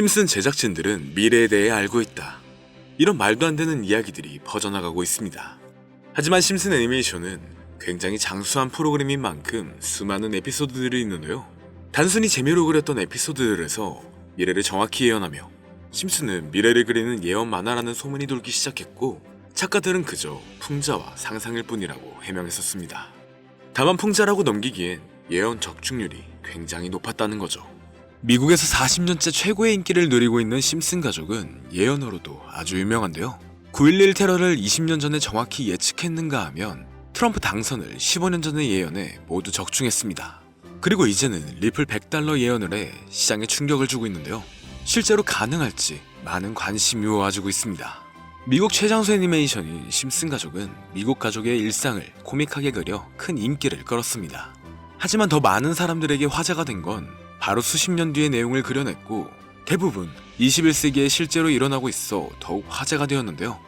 심슨 제작진들은 미래에 대해 알고 있다. 이런 말도 안 되는 이야기들이 퍼져나가고 있습니다. 하지만 심슨 애니메이션은 굉장히 장수한 프로그램인 만큼 수많은 에피소드들이 있는데요. 단순히 재미로 그렸던 에피소드들에서 미래를 정확히 예언하며 심슨은 미래를 그리는 예언 만화라는 소문이 돌기 시작했고, 작가들은 그저 풍자와 상상일 뿐이라고 해명했었습니다. 다만 풍자라고 넘기기엔 예언 적중률이 굉장히 높았다는 거죠. 미국에서 40년째 최고의 인기를 누리고 있는 심슨 가족은 예언으로도 아주 유명한데요. 9.11 테러를 20년 전에 정확히 예측했는가 하면 트럼프 당선을 15년 전의 예언에 모두 적중했습니다. 그리고 이제는 리플 $100 예언을 해 시장에 충격을 주고 있는데요. 실제로 가능할지 많은 관심이 모아지고 있습니다. 미국 최장수 애니메이션인 심슨 가족은 미국 가족의 일상을 코믹하게 그려 큰 인기를 끌었습니다. 하지만 더 많은 사람들에게 화제가 된 건 바로 수십 년 뒤의 내용을 그려냈고, 대부분 21세기에 실제로 일어나고 있어 더욱 화제가 되었는데요.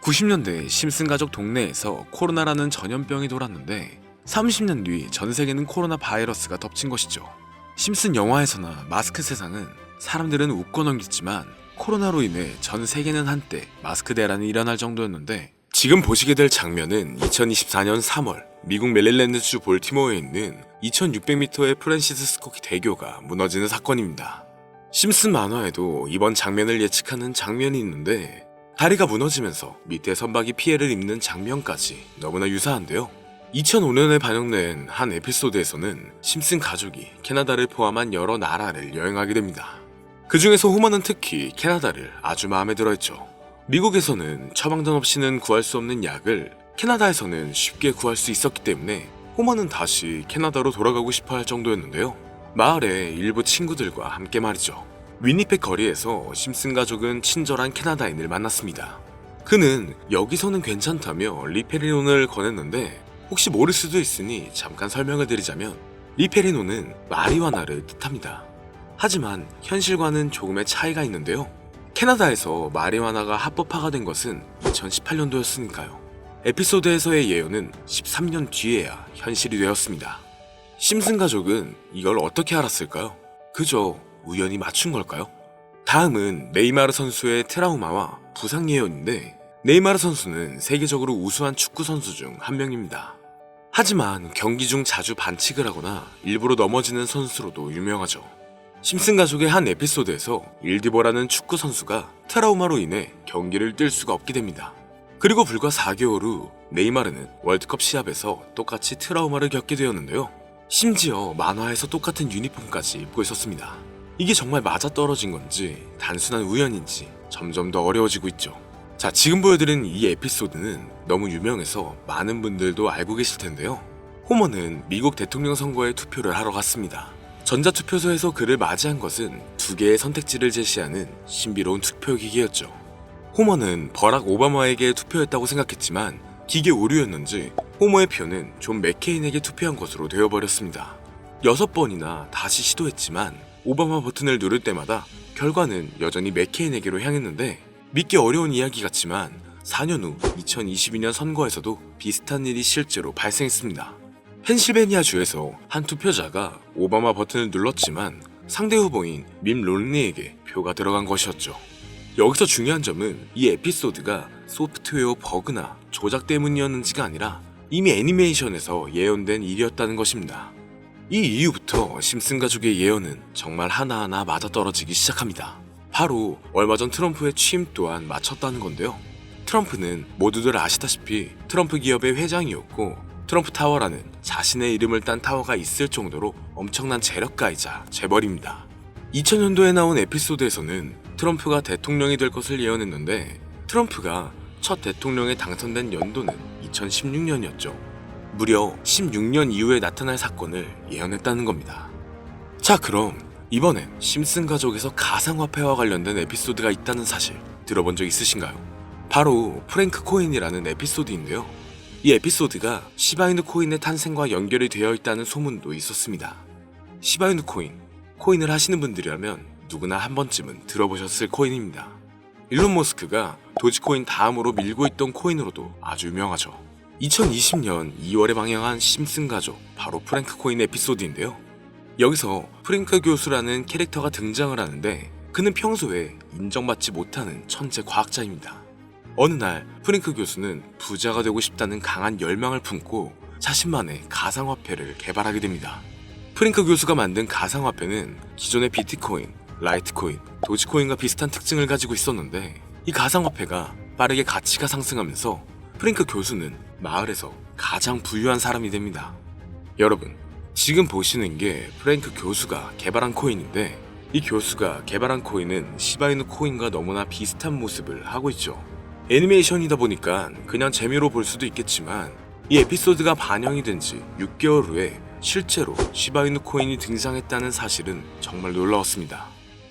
90년대 심슨 가족 동네에서 코로나라는 전염병이 돌았는데 30년 뒤 전 세계는 코로나 바이러스가 덮친 것이죠. 심슨 영화에서나 마스크 세상은 사람들은 웃고 넘겼지만 코로나로 인해 전 세계는 한때 마스크 대란이 일어날 정도였는데, 지금 보시게 될 장면은 2024년 3월 미국 메릴랜드주 볼티모어에 있는 2600m의 프랜시스 스코키 대교가 무너지는 사건입니다. 심슨 만화에도 이번 장면을 예측하는 장면이 있는데, 다리가 무너지면서 밑에 선박이 피해를 입는 장면까지 너무나 유사한데요. 2005년에 반영된 한 에피소드에서는 심슨 가족이 캐나다를 포함한 여러 나라를 여행하게 됩니다. 그 중에서 호머는 특히 캐나다를 아주 마음에 들어했죠. 미국에서는 처방전 없이는 구할 수 없는 약을 캐나다에서는 쉽게 구할 수 있었기 때문에 호머는 다시 캐나다로 돌아가고 싶어 할 정도였는데요. 마을의 일부 친구들과 함께 말이죠. 위니펙 거리에서 심슨 가족은 친절한 캐나다인을 만났습니다. 그는 여기서는 괜찮다며 리페리논을 권했는데, 혹시 모를 수도 있으니 잠깐 설명을 드리자면 리페리논은 마리화나를 뜻합니다. 하지만 현실과는 조금의 차이가 있는데요. 캐나다에서 마리화나가 합법화가 된 것은 2018년도였으니까요. 에피소드에서의 예언은 13년 뒤에야 현실이 되었습니다. 심슨 가족은 이걸 어떻게 알았을까요? 그저 우연히 맞춘 걸까요? 다음은 네이마르 선수의 트라우마와 부상 예언인데, 네이마르 선수는 세계적으로 우수한 축구 선수 중 한 명입니다. 하지만 경기 중 자주 반칙을 하거나 일부러 넘어지는 선수로도 유명하죠. 심슨 가족의 한 에피소드에서 일디보라는 축구 선수가 트라우마로 인해 경기를 뛸 수가 없게 됩니다. 그리고 불과 4개월 후 네이마르는 월드컵 시합에서 똑같이 트라우마를 겪게 되었는데요. 심지어 만화에서 똑같은 유니폼까지 입고 있었습니다. 이게 정말 맞아떨어진 건지 단순한 우연인지 점점 더 어려워지고 있죠. 자, 지금 보여드린 이 에피소드는 너무 유명해서 많은 분들도 알고 계실 텐데요. 호머는 미국 대통령 선거에 투표를 하러 갔습니다. 전자투표소에서 그를 맞이한 것은 2개의 선택지를 제시하는 신비로운 투표기계였죠. 호머는 버락 오바마에게 투표했다고 생각했지만 기계 오류였는지 호머의 표는 존 맥케인에게 투표한 것으로 되어버렸습니다. 6번이나 다시 시도했지만 오바마 버튼을 누를 때마다 결과는 여전히 맥케인에게로 향했는데, 믿기 어려운 이야기 같지만 4년 후 2022년 선거에서도 비슷한 일이 실제로 발생했습니다. 펜실베니아주에서 한 투표자가 오바마 버튼을 눌렀지만 상대 후보인 밋 롬니에게 표가 들어간 것이었죠. 여기서 중요한 점은 이 에피소드가 소프트웨어 버그나 조작 때문이었는지가 아니라 이미 애니메이션에서 예언된 일이었다는 것입니다. 이 이후부터 심슨 가족의 예언은 정말 하나하나 맞아떨어지기 시작합니다. 바로 얼마 전 트럼프의 취임 또한 맞췄다는 건데요. 트럼프는 모두들 아시다시피 트럼프 기업의 회장이었고, 트럼프 타워라는 자신의 이름을 딴 타워가 있을 정도로 엄청난 재력가이자 재벌입니다. 2000년도에 나온 에피소드에서는 트럼프가 대통령이 될 것을 예언했는데, 트럼프가 첫 대통령에 당선된 연도는 2016년이었죠. 무려 16년 이후에 나타날 사건을 예언했다는 겁니다. 자, 그럼 이번엔 심슨 가족에서 가상화폐와 관련된 에피소드가 있다는 사실 들어본 적 있으신가요? 바로 프랭크 코인이라는 에피소드인데요. 이 에피소드가 시바이누 코인의 탄생과 연결이 되어 있다는 소문도 있었습니다. 시바이누 코인을 하시는 분들이라면 누구나 한 번쯤은 들어보셨을 코인입니다. 일론 머스크가 도지코인 다음으로 밀고 있던 코인으로도 아주 유명하죠. 2020년 2월에 방영한 심슨 가족, 바로 프랭크 코인 에피소드인데요. 여기서 프랭크 교수라는 캐릭터가 등장을 하는데, 그는 평소에 인정받지 못하는 천재 과학자입니다. 어느 날 프랭크 교수는 부자가 되고 싶다는 강한 열망을 품고 자신만의 가상화폐를 개발하게 됩니다. 프랭크 교수가 만든 가상화폐는 기존의 비트코인, 라이트코인, 도지코인과 비슷한 특징을 가지고 있었는데 이 가상화폐가 빠르게 가치가 상승하면서 프랭크 교수는 마을에서 가장 부유한 사람이 됩니다. 여러분, 지금 보시는 게 프랭크 교수가 개발한 코인인데 이 교수가 개발한 코인은 시바이누 코인과 너무나 비슷한 모습을 하고 있죠. 애니메이션이다 보니까 그냥 재미로 볼 수도 있겠지만 이 에피소드가 반영이 된 지 6개월 후에 실제로 시바이누 코인이 등장했다는 사실은 정말 놀라웠습니다.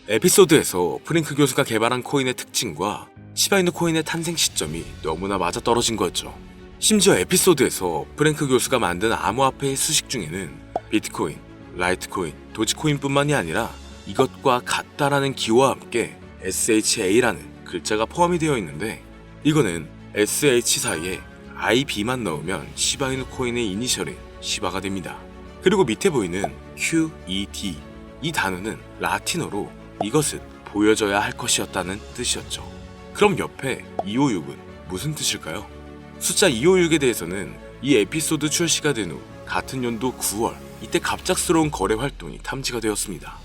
에피소드에서 프랭크 교수가 개발한 코인의 특징과 시바이누 코인의 탄생 시점이 너무나 맞아떨어진 거였죠. 심지어 에피소드에서 프랭크 교수가 만든 암호화폐의 수식 중에는 비트코인, 라이트코인, 도지코인뿐만이 아니라 이것과 같다라는 기호와 함께 SHA라는 글자가 포함이 되어 있는데 이거는 SH 사이에 IB만 넣으면 시바이누 코인의 이니셜인 시바가 됩니다. 그리고 밑에 보이는 QED, 이 단어는 라틴어로 이것은 보여져야 할 것이었다는 뜻이었죠. 그럼 옆에 256은 무슨 뜻일까요? 숫자 256에 대해서는 이 에피소드 출시가 된 후 같은 연도 9월 이때 갑작스러운 거래 활동이 탐지가 되었습니다.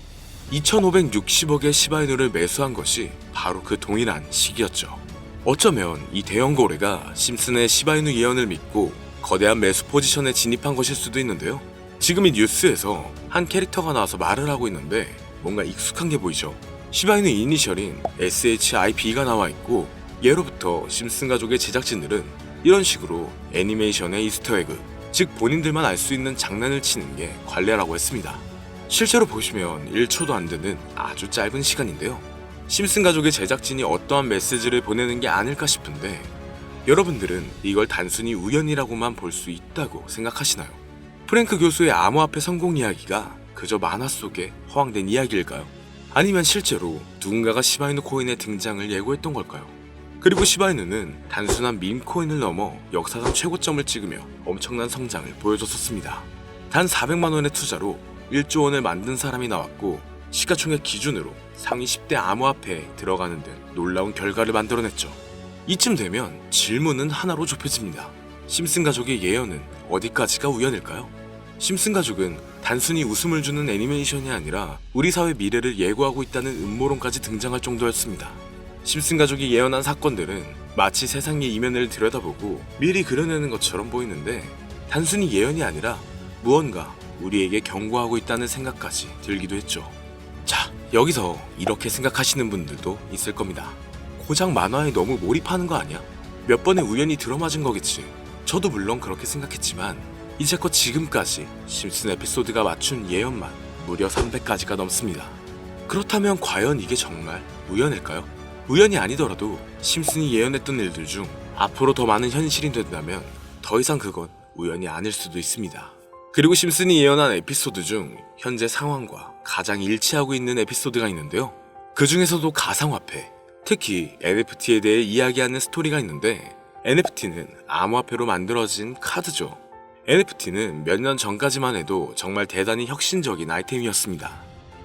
2560억의 시바이누를 매수한 것이 바로 그 동일한 시기였죠. 어쩌면 이 대형 거래가 심슨의 시바이누 예언을 믿고 거대한 매수 포지션에 진입한 것일 수도 있는데요. 지금 이 뉴스에서 한 캐릭터가 나와서 말을 하고 있는데 뭔가 익숙한 게 보이죠. 시바이누 이니셜인 SHIB가 나와 있고 예로부터 심슨 가족의 제작진들은 이런 식으로 애니메이션의 이스터에그, 즉 본인들만 알 수 있는 장난을 치는 게 관례라고 했습니다. 실제로 보시면 1초도 안 되는 아주 짧은 시간인데요. 심슨 가족의 제작진이 어떠한 메시지를 보내는 게 아닐까 싶은데 여러분들은 이걸 단순히 우연이라고만 볼 수 있다고 생각하시나요? 프랭크 교수의 암호화폐 성공 이야기가 그저 만화 속에 허황된 이야기일까요? 아니면 실제로 누군가가 시바이누 코인의 등장을 예고했던 걸까요? 그리고 시바이누는 단순한 밈 코인을 넘어 역사상 최고점을 찍으며 엄청난 성장을 보여줬었습니다. 단 400만 원의 투자로 1조 원을 만든 사람이 나왔고 시가총액 기준으로 상위 10대 암호화폐에 들어가는 등 놀라운 결과를 만들어냈죠. 이쯤 되면 질문은 하나로 좁혀집니다. 심슨 가족의 예언은 어디까지가 우연일까요? 심슨 가족은 단순히 웃음을 주는 애니메이션이 아니라 우리 사회 미래를 예고하고 있다는 음모론까지 등장할 정도였습니다. 심슨 가족이 예언한 사건들은 마치 세상의 이면을 들여다보고 미리 그려내는 것처럼 보이는데 단순히 예언이 아니라 무언가 우리에게 경고하고 있다는 생각까지 들기도 했죠. 자, 여기서 이렇게 생각하시는 분들도 있을 겁니다. 고작 만화에 너무 몰입하는 거 아니야? 몇 번의 우연히 들어맞은 거겠지. 저도 물론 그렇게 생각했지만 이제껏 지금까지 심슨 에피소드가 맞춘 예언만 무려 300가지가 넘습니다. 그렇다면 과연 이게 정말 우연일까요? 우연이 아니더라도 심슨이 예언했던 일들 중 앞으로 더 많은 현실이 된다면 더 이상 그건 우연이 아닐 수도 있습니다. 그리고 심슨이 예언한 에피소드 중 현재 상황과 가장 일치하고 있는 에피소드가 있는데요. 그 중에서도 가상화폐, 특히 NFT에 대해 이야기하는 스토리가 있는데 NFT는 암호화폐로 만들어진 카드죠. NFT는 몇 년 전까지만 해도 정말 대단히 혁신적인 아이템이었습니다.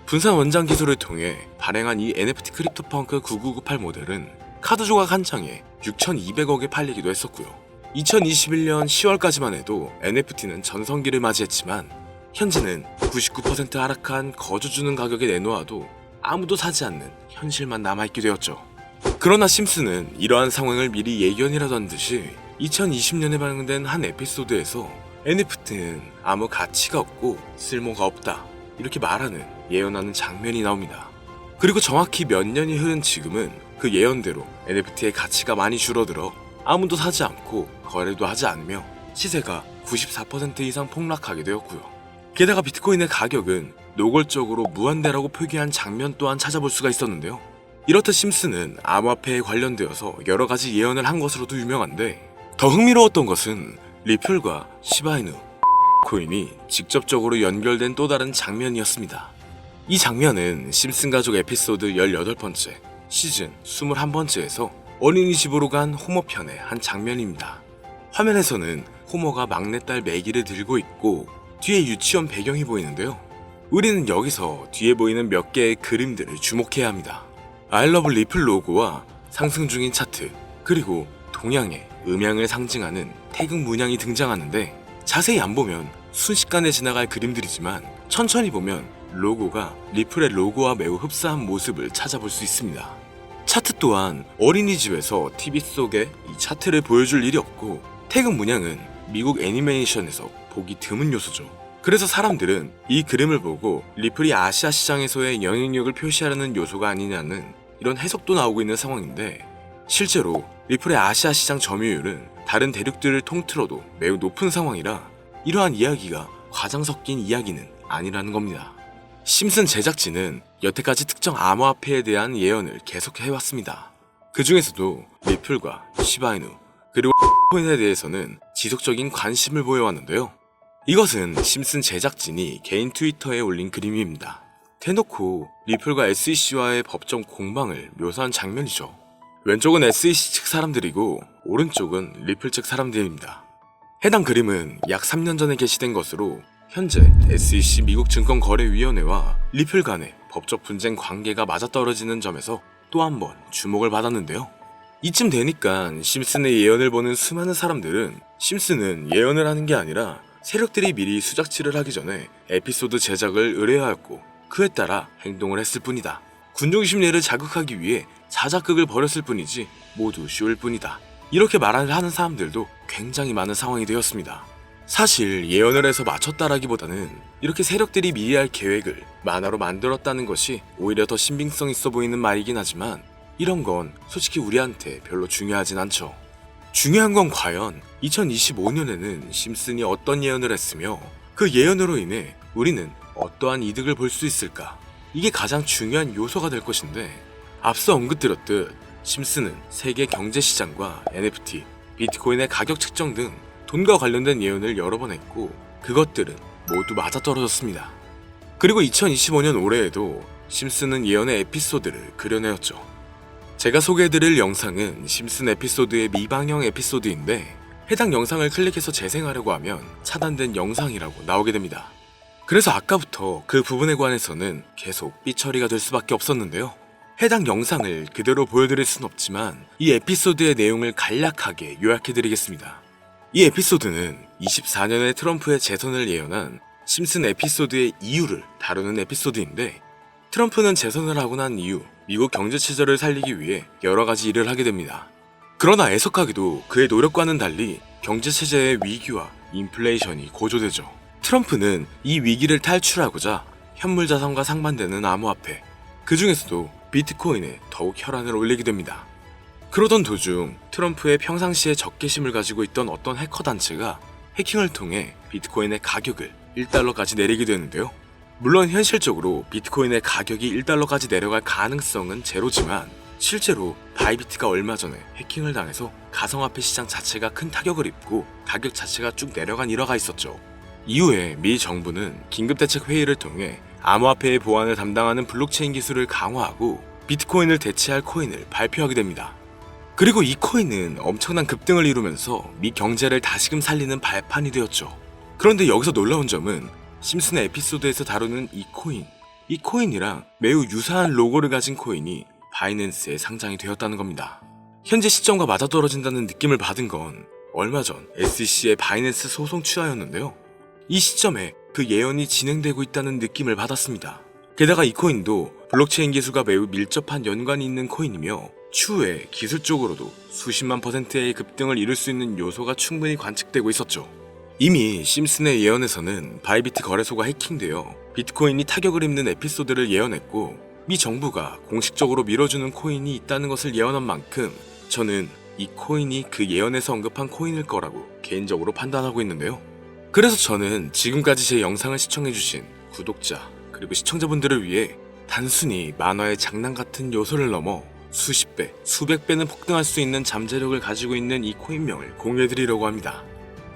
분산 원장 기술을 통해 발행한 이 NFT 크립토펑크 9998 모델은 카드 조각 한 장에 6,200억에 팔리기도 했었고요. 2021년 10월까지만 해도 NFT는 전성기를 맞이했지만 현재는 99% 하락한 거저주는 가격에 내놓아도 아무도 사지 않는 현실만 남아있게 되었죠. 그러나 심슨은 이러한 상황을 미리 예견이라도 한 듯이 2020년에 발행된 한 에피소드에서 NFT는 아무 가치가 없고 쓸모가 없다 이렇게 말하는 예언하는 장면이 나옵니다. 그리고 정확히 몇 년이 흐른 지금은 그 예언대로 NFT의 가치가 많이 줄어들어 아무도 사지 않고 거래도 하지 않으며 시세가 94% 이상 폭락하게 되었고요. 게다가 비트코인의 가격은 노골적으로 무한대라고 표기한 장면 또한 찾아볼 수가 있었는데요. 이렇듯 심슨은 암호화폐에 관련되어서 여러 가지 예언을 한 것으로도 유명한데 더 흥미로웠던 것은 리플과 시바이누 코인이 직접적으로 연결된 또 다른 장면이었습니다. 이 장면은 심슨 가족 에피소드 18번째, 시즌 21번째에서 어린이집으로 간 호모 편의 한 장면입니다. 화면에서는 호모가 막내딸 매기를 들고 있고 뒤에 유치원 배경이 보이는데요. 우리는 여기서 뒤에 보이는 몇 개의 그림들을 주목해야 합니다. I love 리플 로고와 상승 중인 차트, 그리고 동양의 음양을 상징하는 태극 문양이 등장하는데, 자세히 안 보면 순식간에 지나갈 그림들이지만 천천히 보면 로고가 리플의 로고와 매우 흡사한 모습을 찾아볼 수 있습니다. 차트 또한 어린이집에서 TV 속에 이 차트를 보여줄 일이 없고, 태극 문양은 미국 애니메이션에서 보기 드문 요소죠. 그래서 사람들은 이 그림을 보고 리플이 아시아 시장에서의 영향력을 표시하려는 요소가 아니냐는 이런 해석도 나오고 있는 상황인데, 실제로 리플의 아시아 시장 점유율은 다른 대륙들을 통틀어도 매우 높은 상황이라 이러한 이야기가 과장 섞인 이야기는 아니라는 겁니다. 심슨 제작진은 여태까지 특정 암호화폐에 대한 예언을 계속 해왔습니다. 그 중에서도 리플과 시바이누, 그리고 코인에 대해서는 지속적인 관심을 보여왔는데요. 이것은 심슨 제작진이 개인 트위터에 올린 그림입니다. 대놓고 리플과 SEC와의 법정 공방을 묘사한 장면이죠. 왼쪽은 SEC 측 사람들이고 오른쪽은 리플 측 사람들입니다. 해당 그림은 약 3년 전에 게시된 것으로 현재 SEC 미국 증권거래위원회와 리플 간의 법적 분쟁 관계가 맞아떨어지는 점에서 또 한 번 주목을 받았는데요. 이쯤 되니까 심슨의 예언을 보는 수많은 사람들은 심슨은 예언을 하는 게 아니라 세력들이 미리 수작질을 하기 전에 에피소드 제작을 의뢰하였고, 그에 따라 행동을 했을 뿐이다. 군중 심리를 자극하기 위해 자작극을 벌였을 뿐이지 모두 쇼일 뿐이다. 이렇게 말을 하는 사람들도 굉장히 많은 상황이 되었습니다. 사실 예언을 해서 맞췄다라기보다는 이렇게 세력들이 미리 할 계획을 만화로 만들었다는 것이 오히려 더 신빙성 있어 보이는 말이긴 하지만, 이런 건 솔직히 우리한테 별로 중요하진 않죠. 중요한 건 과연 2025년에는 심슨이 어떤 예언을 했으며 그 예언으로 인해 우리는 어떠한 이득을 볼 수 있을까? 이게 가장 중요한 요소가 될 것인데, 앞서 언급드렸듯 심슨은 세계 경제시장과 NFT, 비트코인의 가격 측정 등 돈과 관련된 예언을 여러 번 했고, 그것들은 모두 맞아떨어졌습니다. 그리고 2025년 올해에도 심슨은 예언의 에피소드를 그려내었죠. 제가 소개해드릴 영상은 심슨 에피소드의 미방영 에피소드인데, 해당 영상을 클릭해서 재생하려고 하면 차단된 영상이라고 나오게 됩니다. 그래서 아까부터 그 부분에 관해서는 계속 삐처리가 될 수밖에 없었는데요. 해당 영상을 그대로 보여드릴 순 없지만 이 에피소드의 내용을 간략하게 요약해드리겠습니다. 이 에피소드는 24년에 트럼프의 재선을 예언한 심슨 에피소드의 이유를 다루는 에피소드인데, 트럼프는 재선을 하고 난 이후 미국 경제체제를 살리기 위해 여러 가지 일을 하게 됩니다. 그러나 애석하게도 그의 노력과는 달리 경제체제의 위기와 인플레이션이 고조되죠. 트럼프는 이 위기를 탈출하고자 현물자산과 상반되는 암호화폐, 그 중에서도 비트코인에 더욱 혈안을 올리게 됩니다. 그러던 도중 트럼프의 평상시에 적개심을 가지고 있던 어떤 해커 단체가 해킹을 통해 비트코인의 가격을 1달러까지 내리게 되는데요. 물론 현실적으로 비트코인의 가격이 1달러까지 내려갈 가능성은 제로지만, 실제로 바이비트가 얼마 전에 해킹을 당해서 가상화폐 시장 자체가 큰 타격을 입고 가격 자체가 쭉 내려간 일화가 있었죠. 이후에 미 정부는 긴급대책 회의를 통해 암호화폐의 보안을 담당하는 블록체인 기술을 강화하고 비트코인을 대체할 코인을 발표하게 됩니다. 그리고 이 코인은 엄청난 급등을 이루면서 미 경제를 다시금 살리는 발판이 되었죠. 그런데 여기서 놀라운 점은 심슨의 에피소드에서 다루는 이 코인이랑 매우 유사한 로고를 가진 코인이 바이낸스에 상장이 되었다는 겁니다. 현재 시점과 맞아떨어진다는 느낌을 받은 건 얼마 전 SEC의 바이낸스 소송 취하였는데요. 이 시점에 그 예언이 진행되고 있다는 느낌을 받았습니다. 게다가 이 코인도 블록체인 기술과 매우 밀접한 연관이 있는 코인이며 추후에 기술적으로도 수십만 %의 급등을 이룰 수 있는 요소가 충분히 관측되고 있었죠. 이미 심슨의 예언에서는 바이비트 거래소가 해킹되어 비트코인이 타격을 입는 에피소드를 예언했고, 미 정부가 공식적으로 밀어주는 코인이 있다는 것을 예언한 만큼 저는 이 코인이 그 예언에서 언급한 코인일 거라고 개인적으로 판단하고 있는데요. 그래서 저는 지금까지 제 영상을 시청해주신 구독자 그리고 시청자분들을 위해 단순히 만화의 장난 같은 요소를 넘어 수십 배, 수백 배는 폭등할 수 있는 잠재력을 가지고 있는 이 코인명을 공유해드리려고 합니다.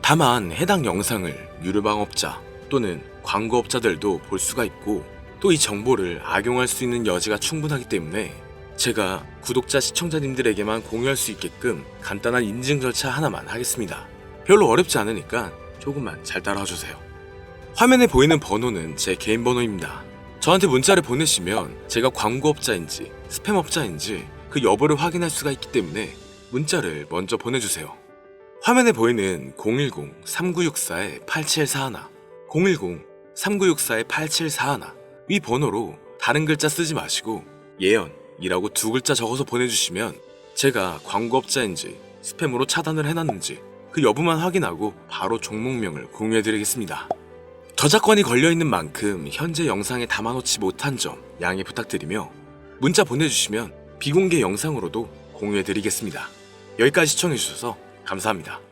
다만 해당 영상을 유료방업자 또는 광고업자들도 볼 수가 있고, 또 이 정보를 악용할 수 있는 여지가 충분하기 때문에 제가 구독자 시청자님들에게만 공유할 수 있게끔 간단한 인증 절차 하나만 하겠습니다. 별로 어렵지 않으니까 조금만 잘 따라와주세요. 화면에 보이는 번호는 제 개인 번호입니다. 저한테 문자를 보내시면 제가 광고업자인지 스팸업자인지 그 여부를 확인할 수가 있기 때문에 문자를 먼저 보내주세요. 화면에 보이는 010-3964-8741, 010-3964-8741 이 번호로 다른 글자 쓰지 마시고 예언이라고 2글자 적어서 보내주시면 제가 광고업자인지 스팸으로 차단을 해놨는지 그 여부만 확인하고 바로 종목명을 공유해드리겠습니다. 저작권이 걸려있는 만큼 현재 영상에 담아놓지 못한 점 양해 부탁드리며 문자 보내주시면 비공개 영상으로도 공유해드리겠습니다. 여기까지 시청해주셔서 감사합니다.